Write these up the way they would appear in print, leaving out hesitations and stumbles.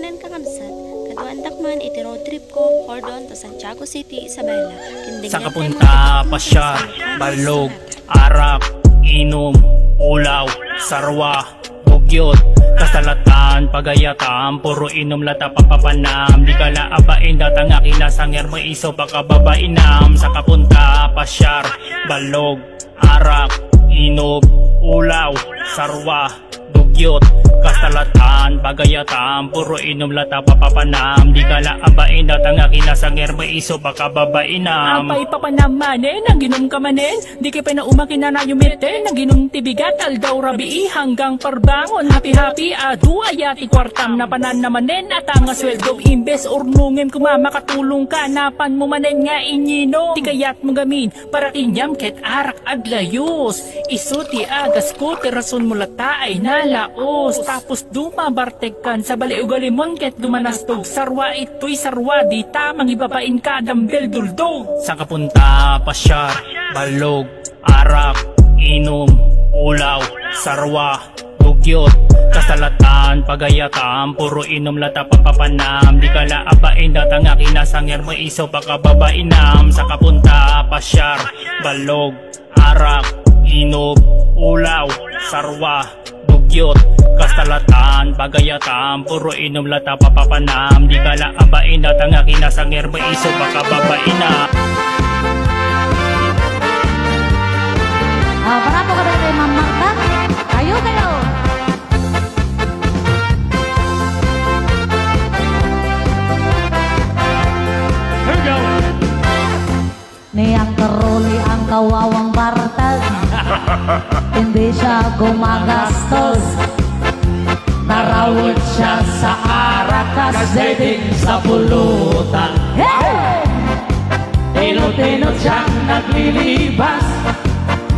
pangalan kakamsat, kaduandak man iti road trip ko, Cordon to Santiago City, Isabela. Sa kapunta, pasya, balog, arak, inom, ulaw, sarwa, bugyot, kasalatan, pagayatan, puro inom lata papapanam. Di ka laabain datang akinasanger mo iso pakababainam. Sa kapunta, pasyar, balog, arak, inom, ulaw, sarwa, dugyot, kasalatan, pagayatan, puro inom lata papapanam. Di ka laabain datang akinasanger mo iso pakababainam. Apay papanamanin, naginom ka manin, di kay pinaumakin na nayumite, naginom tibigat, aldaw rabii hanggang parbangon. Happy-happy, adu ayati kwartam na panan namanin, at ang sweldo imbes urnungim kumamakatulong ka, napan mo manin nga inyino, di kayat mo gamin, para kinyam ket arak aglayos, isuti agas ko, tirason mo lata ay nalaos, tapos dumabartekan sa baliugalimon ket dumanastog, sarwa ito'y sarwa, di tamang ibabain ka dambel duldog. Sa kapunta, pasyar, balog, arak, inom, ulaw, sarwa, dugyot, kasalatan, pagayatan, puro inom lata papapanam. Di ka laabain datang akinasanger mo iso pakababainam. Sa kapunta, pasyar, balog, arak, inom, ulaw, sarwa, dugyot, kasalatan, pagayatan, puro inom lata papapanam. Di ka laabain datang akinasanger mo iso pakababainam. Para po kami kay Ma'am Marta. Kayo. Ni ang karoli ang kawawang bartag, hindi siya gumagastos, narawid siya sa arakas, dating sa pulutan. Hey! Tinot-tinot siyang naglilibas,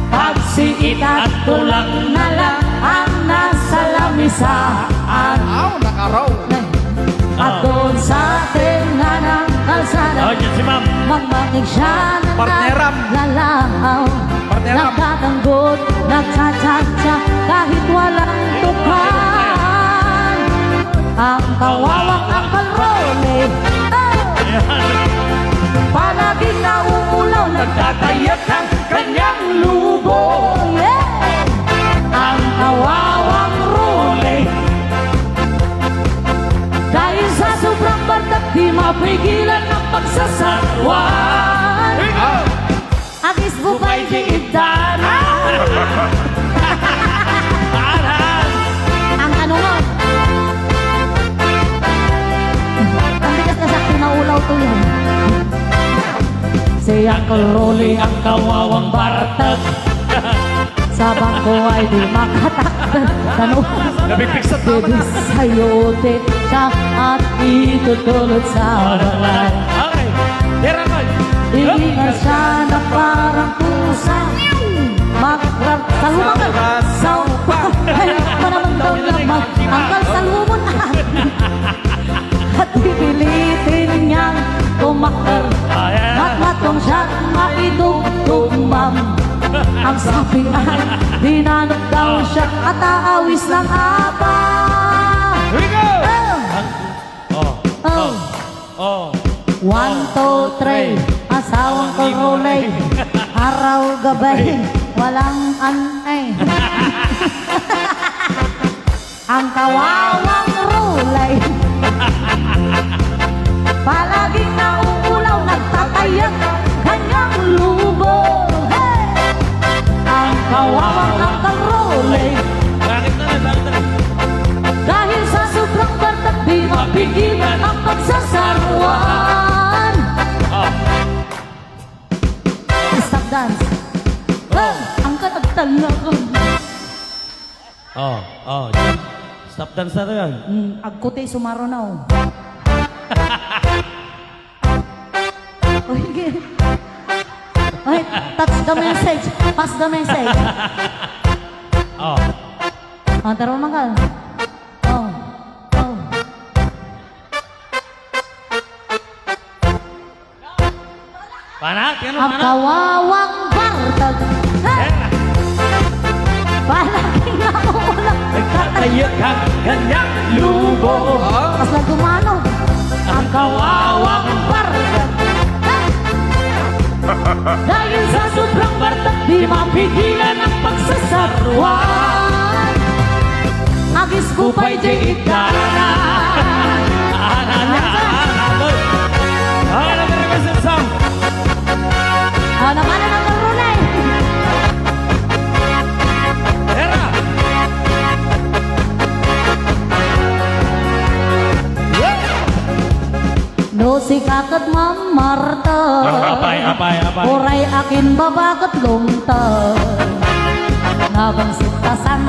pagsiit at tulang na lang ang nasa lamisaan. Nakaraw. At doon sa tenga ng kalsada, Si ma'am. magmangig siya na Partneram. naglalahaw, Partneram. nagtatanggot, nagtsatsa kahit walang tukan. Ang kawawang Uncle Rolly, palaging nauulaw, nagtatayak ang kanyang lubo. Ang kawawang Rolly, dahil sa sobrang bardak, di mapigilan ang pagsasarwan. Agis bukay di ibdaran. Ang tanungan, ang bigas na sa kinaulaw to yun. Si Uncle Rolly ang kawawang bartag, sa bangko ay di makatakdan. Nabigpig sa tama na. Sayote siya at itutulot sa balat. Okay. Hiraman. Iingat siya na parang pusa, magsaluman sa upa. Ay, manamang daw naman ang kalsalumon at pipilitin niyang tumakal. At matong siya makitugtog ma'am. Ang sabi ay dinanok daw siya at aawis ng apa. Here we go! Oh. 1, 2, 3, asawang Rolly, araw gabay, walang anay. Ang kawawang Rolly, palaging nauulaw, nagtatayak kanyang lubo. Ang kawawang Uncle Rolly, Bakit na? dahil sa sobrang bartak, di mapigilan ang pagsasarwan. Stop dance. Ang katagtalakan. Stop dance na yan. Agkote sumaro na oh. Ay, touch the message. Pass the message. Taro mangal. Panak, yan Ang kawawang bartag, palaging nauulang, nagtatayak ang kanyang lubo. kasla dumano ang kawawang barkada. Dahil sa sobrang barta, di mapigilan ang pagsasarwan. Agis ko pa'y di itanan. Naman ang karunay. Era! No si kakat mamarta. Apay. Uray akin babagat lumta. Nabang sitasan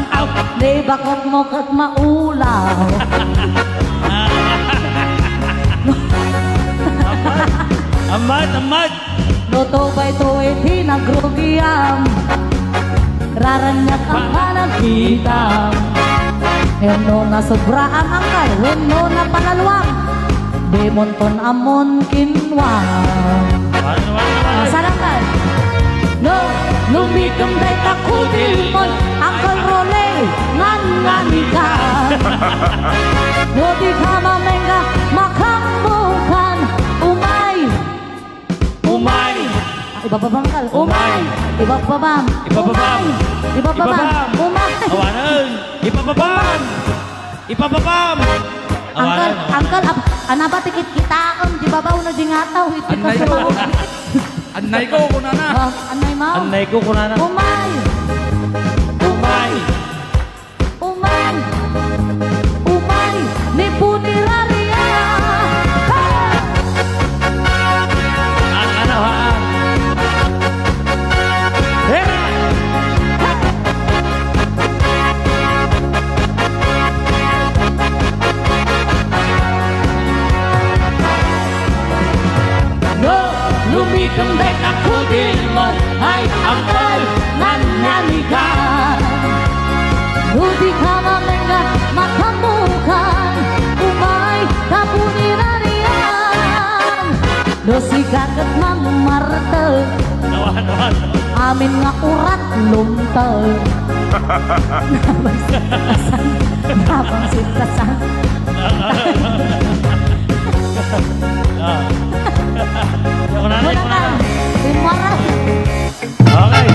aw, di bakot mo kat maulaw. Amad! Luto ba'y tuwid hinagrugiyam, raranyak ang panagkita. Eno na sobraan ang kalwin, no na panalwang, di monton amon kinwang. Sarangkan. No, lumitom day takutin mon, ang kalrole, nganganika. No di ka mamenga, makambukan, umay. Ibababangkal, umay. Ibababam, umay. Awanan! Ipababam! Angkal, ana ba tikit kitaon, di babaw na di ngataw, iti ka sumaw. Anay ko kunana! Anay mo? Anay ko kunana! Umay. Ni puniraria. Ano ha? Lumikang day takutin mo ay angkal nananigan. Ludi ka mamenga makamukan, umay kapunirarian. Dosikat at mamarta, amin nga urat lumtal. Nabang sitasan. Kunana! Imaral. Okay!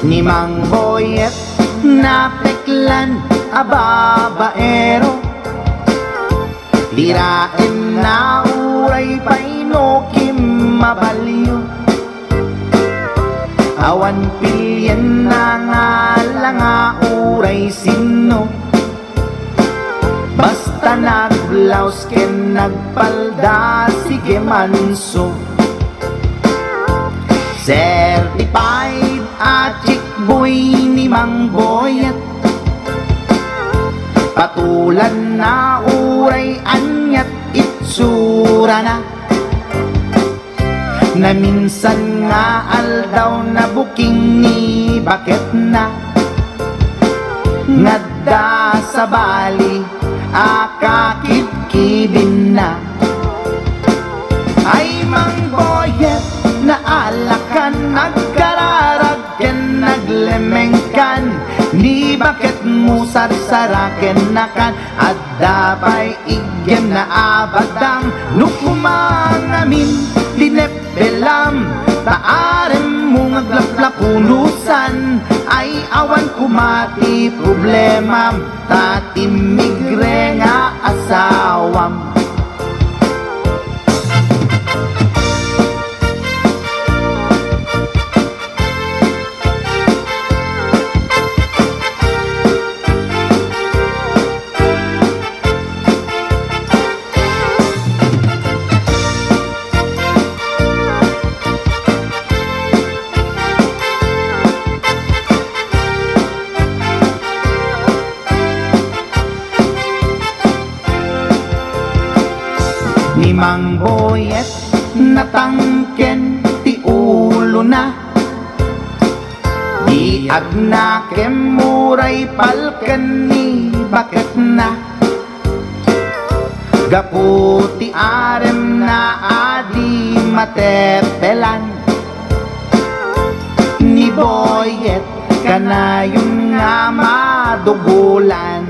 Ni Mang Boyet na peklan ababaero, dirain na uray painokim mabaliw. Awan pilyen na nga langa uray sino, basta naglaos ken nagpalda sige manso. Certified at chick boy ni Mang Boyet, patulan na uray anyat itsura na. Na minsan nga aldaw na buking ni bakit na ngadda sa bali akakit-kibin na. Ay Mang Boyet na alakan nagkararag ken naglemengkan, ni bakit mo sarsaraken nakan at dapay igem na abadang nukumangamin dinepelam taarem mo ngaglaplapunusan. Ay awan kumati problema tatimigre nga asawam. Ni Mang Boyet natangken ti ulo na, di agna kemuray palken ni bakit na. Gaputi arem na adi matepelan ni Boyet kanayong nga madugulan.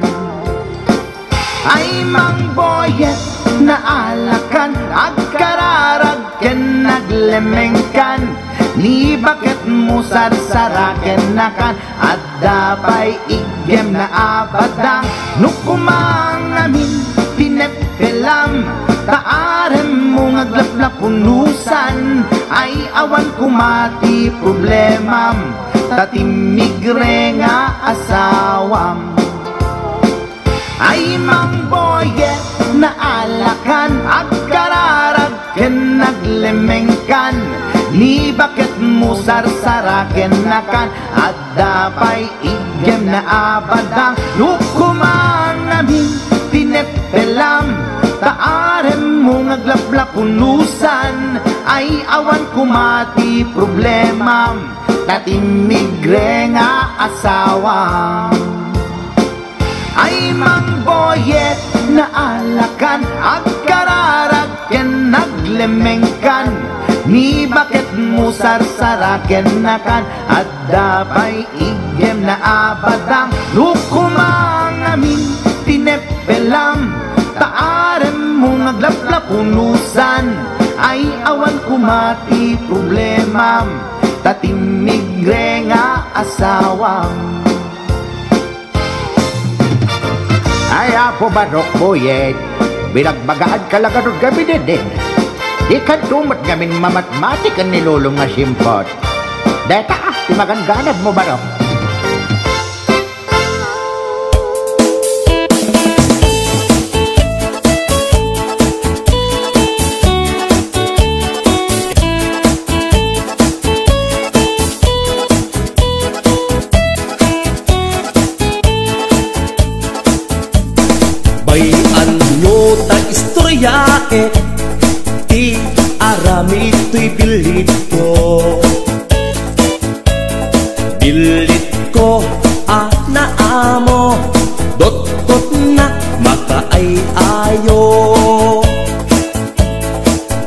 Ay mang Boyet na alakan agkararag ken naglemengkan ni bakit mo sarsaraken nakan at dapay igem na abadang nukumang namin tinepelam taarem mo ngaglaplapunusan ay awan kumati problemam tatimigre nga asawam. Ay mang Boyet na alakan agkararag ken naglemengkan ni bakit mo sarsaraken nakan at dapay igem na abadang lukumang namin tinepelam taarem mo ngaglaplapunusan ay awan kumati problemam tatimigre nga asawam. Ay mang Boyet na alakan agkararag ken naglemengkan ni bakit mo sarsaraken nakan at dapay igem na abadang lukumang namin tinepelam taarem mo ngaglaplapunusan ay awan kumati problemam tatimigre nga asawam. Ay apo Barok Boyet, binagbagaan ka lang anong gabi din. Di ka tumat gamin mamatmatik ang nilulong nga simpot. Deta timaganganad mo Barok. Bayan nyo ta istoryae ti arami to'y bilit ko. Bilit ko na amo dot-dot na makaay-ayo.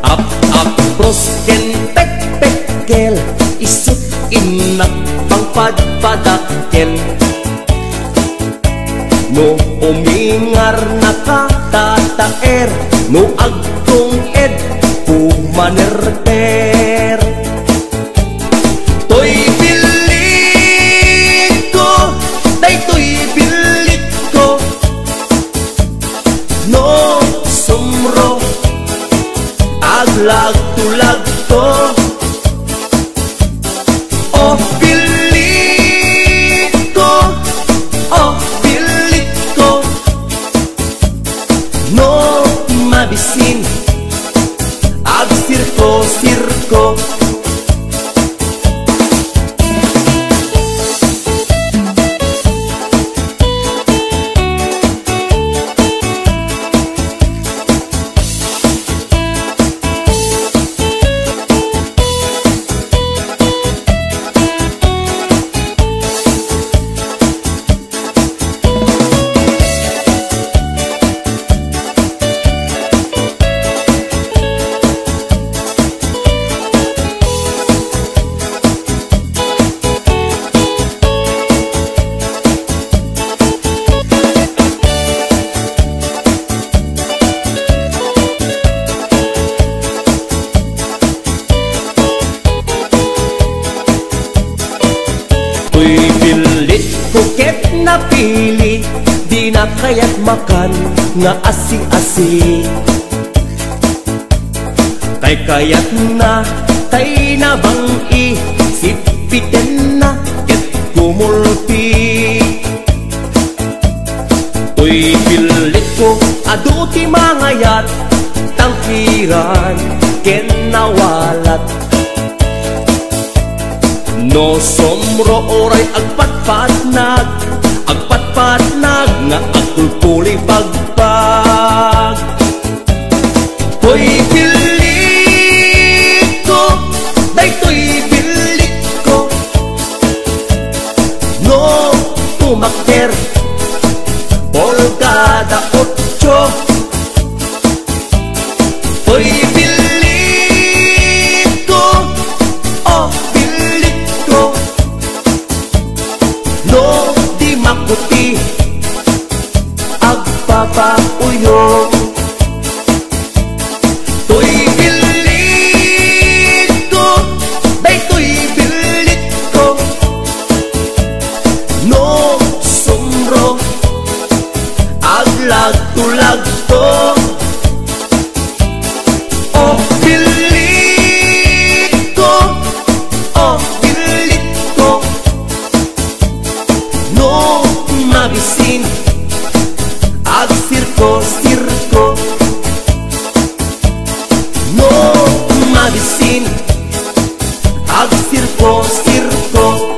Up-up brosken pek-pekkel isut inak pangpadpadakel. No umingar nakatataer no agtong ed pumanerter. To'y bilit ko, day to'y bilit ko, no sumro aglag-tulag to. Oh bilit ko, oh bilit ko, no mabisin ag sirko-sirko. To'y bilit ko ket napili, di na kaya't makan nga asi-asi. Kay kayat na, kay nabang isipiten na ket kumulpi. To'y bilit ko aduti mangayat, tangkiran ken nawalat. No somro oray agpatpatnag nga agkulkuli pagpag. To'y bilit ko, day to'y bilit ko, no tumakter polkada 8. pauyo. Tuy bilit ko, bay tuy bilit ko, no sumro aglag tulag to. Oh bilit ko, oh bilit ko, no mabisin ag sirko sirko, no mabisin ag sirko sirko.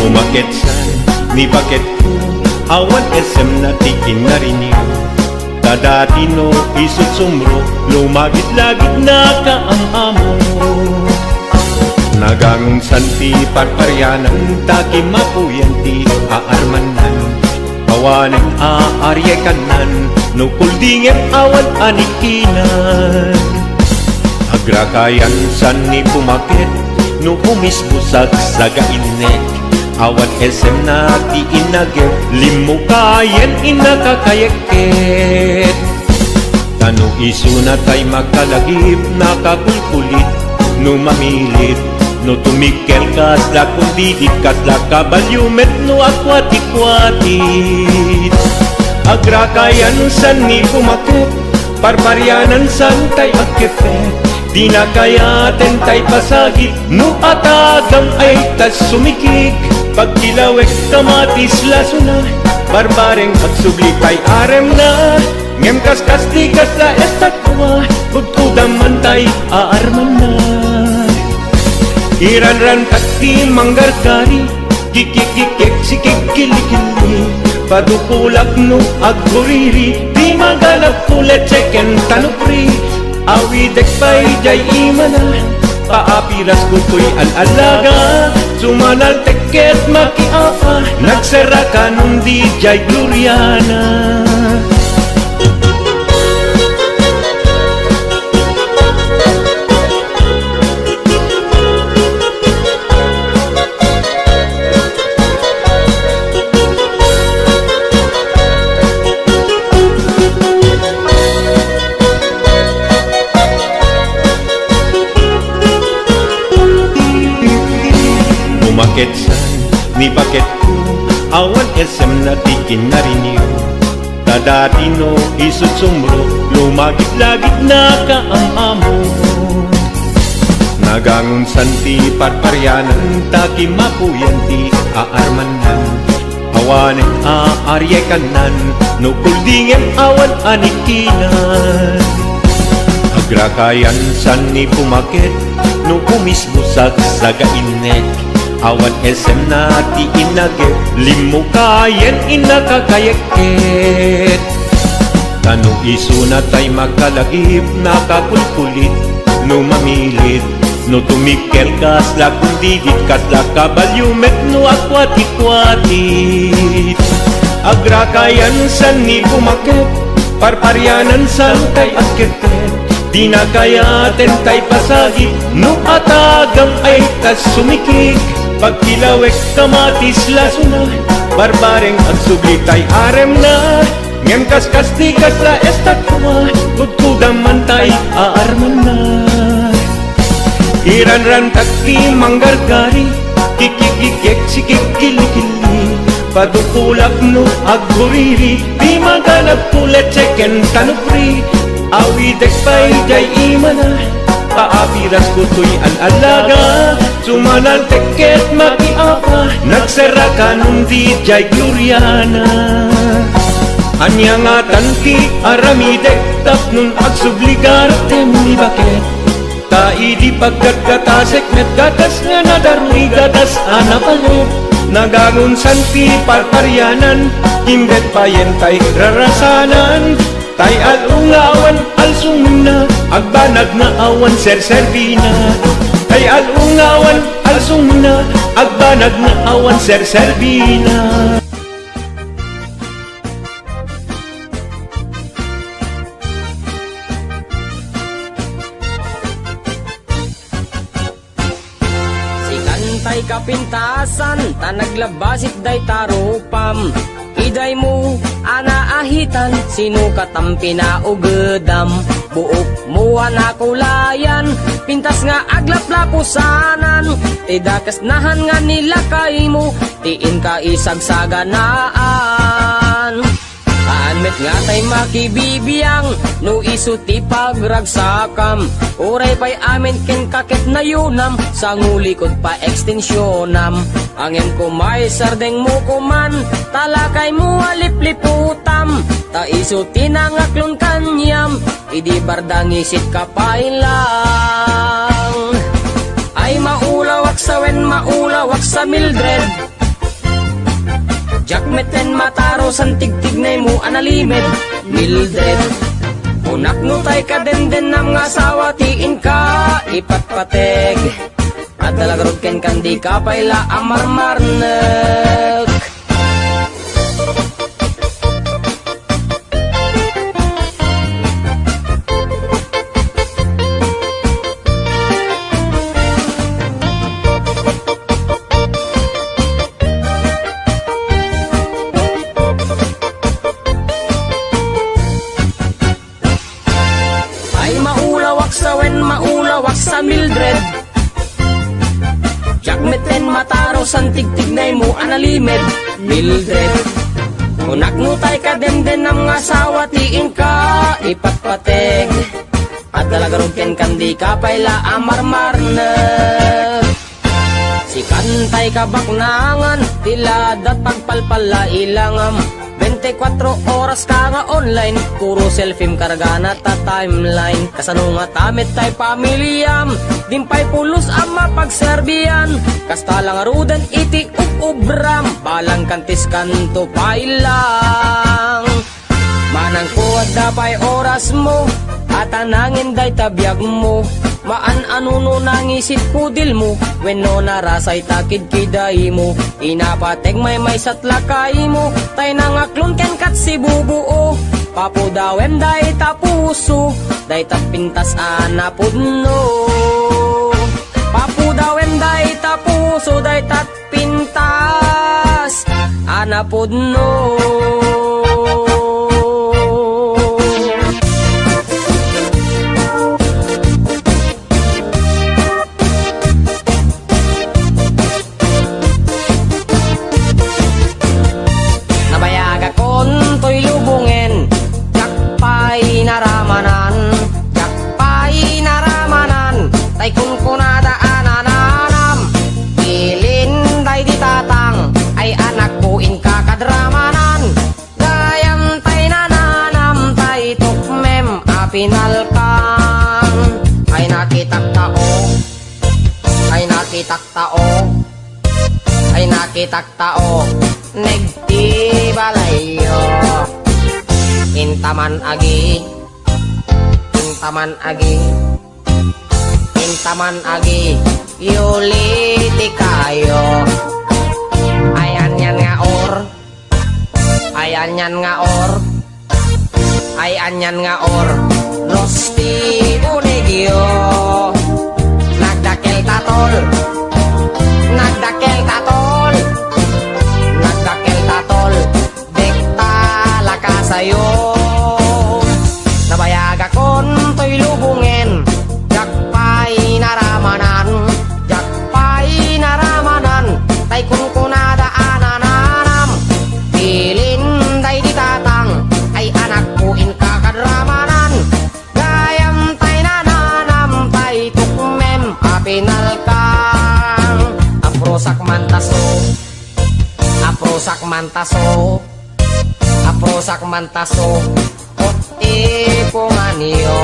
Umakit san, ni bakit ko awan SM na tiking na rin yun. Dadati no isut sumro, lumagit-lagit na kaamamo. Nagangon santi parparyanan, taki mapuyanti aarmanan. Awanin aarye kanan, no kuldingem awan anikinan. Agrakayan san ni pumakit, no umisbusak sa gainek. Awan SM na ti inagit, limukayen inakakayeket. Tano iso na tay magkalagip, nakakulkulit, no mamilit. No tumikel kas la kundidit, kas la kabalyumet, no akwati-kwatit. Agrakayan san ni pumakit, parparyanan san tay akipet. Di na kayaten tay pasagit, no atagam ay tas sumikik. Pagkilawek kamatis laso na, barbareng pagsublipay arem na. Ngem kas-kas di kas la estatwa, kudkudam man tay aarman na. Iran-ran takti manggargari, kikikikik sikikili-kili. Padupulak no agburiri, di magalap kulet seken tanupri. Awidek pa'y jay imana, paapiras kuto'y al-alaga. Sumanal teket makiapa, nagsara ka nung di jay Gloriana. Umakit san, ni bakit ko awan SM na tikin na rin yun. Dadati no isut sumro, lumagit-lagit na kaamamo. Nagangon santi parparyanan, taki mapuyanti aarmanan. Awanin aarye kanan, no kuldingem awan anikinan. Agrakayan san ni pumakit, no umisbusak sa gainek. Awan SM na ti inagit, limukayen inakakayeket. Tano iso na tay magkalagip, nakakulkulit, no mamilit. No tumikel kas la kundidit, kas la kabalyumet, no akwati-kwatit. Agrakayan san ni pumakit, parparyanan san tay akipet. Di na kayaten tay pasagip, no atagam ay tas sumikik. Pagkilawek kamatis laso na, barbareng agsublitay arem na. Ngem kas-kas di kas la estatwa, kudkudam man tay aarman na. Iran-ran takti manggargari, kikikikik sikikili-kili. Padupulak no agburiri, di maganap kulet seken tanupri. Awidek pa'y jay imana, paapiras kuto'y al-alaga. Sumanal teket makiapa, nagsara ka nung di jay Gloriana. Anya nga tanti aramidek, tap nun agsubligarte ni bakit. Tai di pagkatgatasek met gatas nga nadaruy gatas anapalit. Nagangon santi parparyanan, imbet payentay rarasanan. tay alungawan alsungna agbanag na awan serservina. Tay alungawan alsungna agbanag na awan serservina. Tay kapintasan, tanaglabasit day tarupam. Iday mo, anaahitan, sino katampi na ugedam. Buok mo anakulayan, pintas nga aglaplapusanan. Tidakas nahan nga nila kay mo, tiin ka isagsaganaan. Anmet nga tay makibibiyang, no isuti pagragsakam. Uray pa'y amin ken kakit na yunam, sa ngulikod pa ekstensyonam. Angem ko may sardeng mo kuman, talakay mo alipliputam. Ta isuti na ngaklon kanyam, idi bardang isit kapailang. Ay maulawak sa wen, maulawak sa Mildred. Jakmeten mataro san tigtignay mo analimed Mildred. Unak no tay ka den nam nga asawa tiin ka ipatpateg. At talagarod ken kandi ka payla amarmarnek. Sa Mildred, jakmeten mataro san tigtignay mo analimed Mildred. Unak no tay ka den nam nga asawa tiin ka ipatpateg. At talagarog ken kandi ka payla amarmarnek. Si kantay ka baknangan, tiladat pagpalpala ilangam. 24 oras ka nga online, puro selfie karga na ta timeline. Kasano nga tamit tay pamilyam, dimpay pulos ang mapagserbiyan. Kasta lang rudan iti ubram, balang kantis kanto pailang. Manang kuwad dapay oras mo, at anangin day tabiyag mo. Maan anuno nangisit kudil mo, when no narasay takid kiday mo. Inapateg may satlakay mo, tay nangaklon ken kat si bubuo. Papudawem day tapuso, day tapintas anapudno. Papudawem day tapuso, day tatpintas anapudno. Ay kung kunada ananam, ilin day di tatang, ay anak ko in kakadramanan. Gayam tay nananam, tay tukmem apinalkang. Ay nakitak tao, ay nakitak tao, ay nakitak tao, negti balayo. Intaman agi, intaman agi, intaman agi, yuliti kayo. Ayan yan nga or, ayan yan nga or, ayan yan nga or, rosti unigyo. Nagdakel tatol, nagdakel tatol, nagdakel tatol, dekta lakasayo. Nabayaga kon to'y lubungin, jakpay naramanan, jakpay naramanan, tay kung kunada anananam, ilin day di tatang, ay anak ko in kakadramanan. Gayam tay nananam, tay tukmem apinalkang. Aprosak mantaso, aprosak mantaso, aprosak mantaso, ipunganiyo.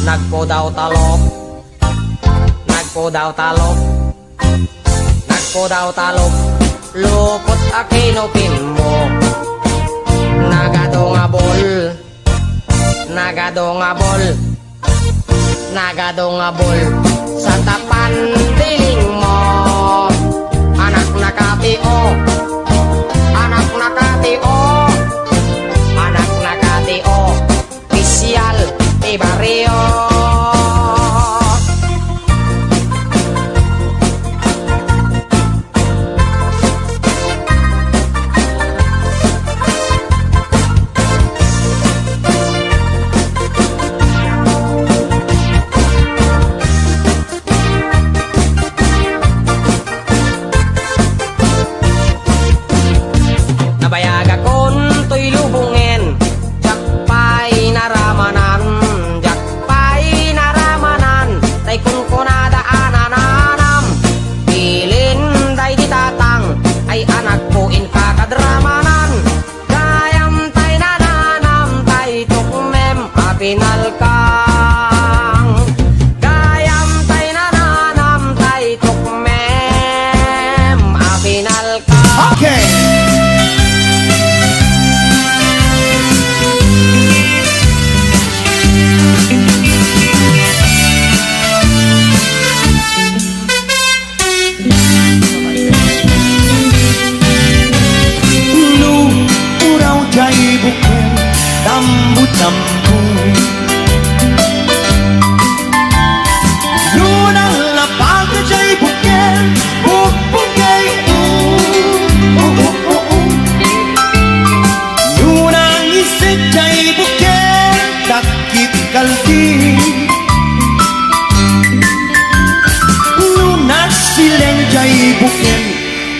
Nagpodaw talok, nagpodaw talok, nagpodaw talok, lupot akinopin mo. Nagadong abol, nagadongabol sa tapan piling mo. Anak nakatio, anak nakatio, anak nakatio, pisyal di barrio.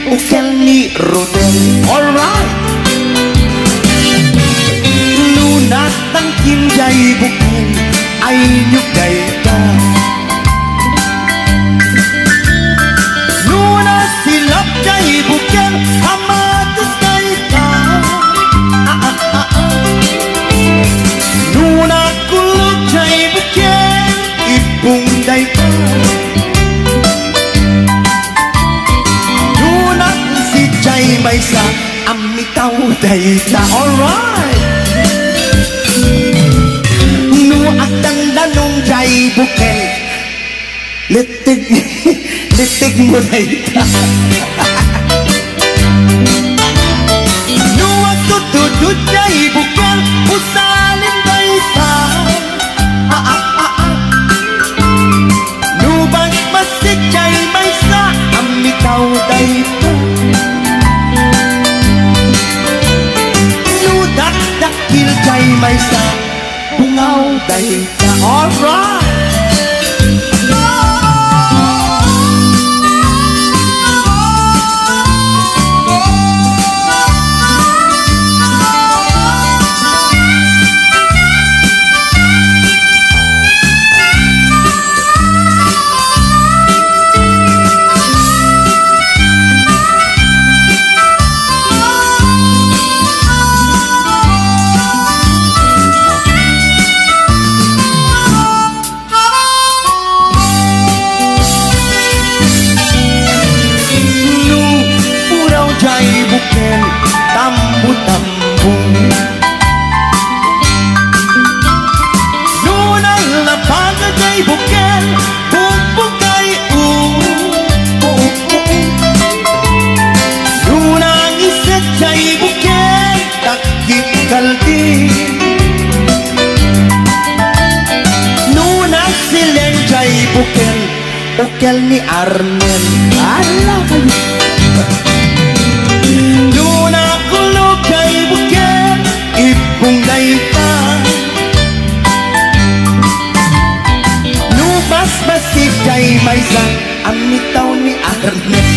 Ukel ni Rodel, alright. Lunat tang kim jay bukin ay nyugay ka. Lunat silap jay bukin amatis kay ka. Lunat kulog jay bukin ipung day ka. May sa amitaw dayta, alright. Nu atang danong jay buken litig mo dayta. Nu atutudud jay buken usalin dayta. Nu bang masik jay may sa amitaw dayta. Jay may sa bungaw dayta, alright. Ukel ni Arnel, ala kayo. Luna kulog kay bukel ipung dayta. Lubas basik kay may sa amitaw ni Arnel.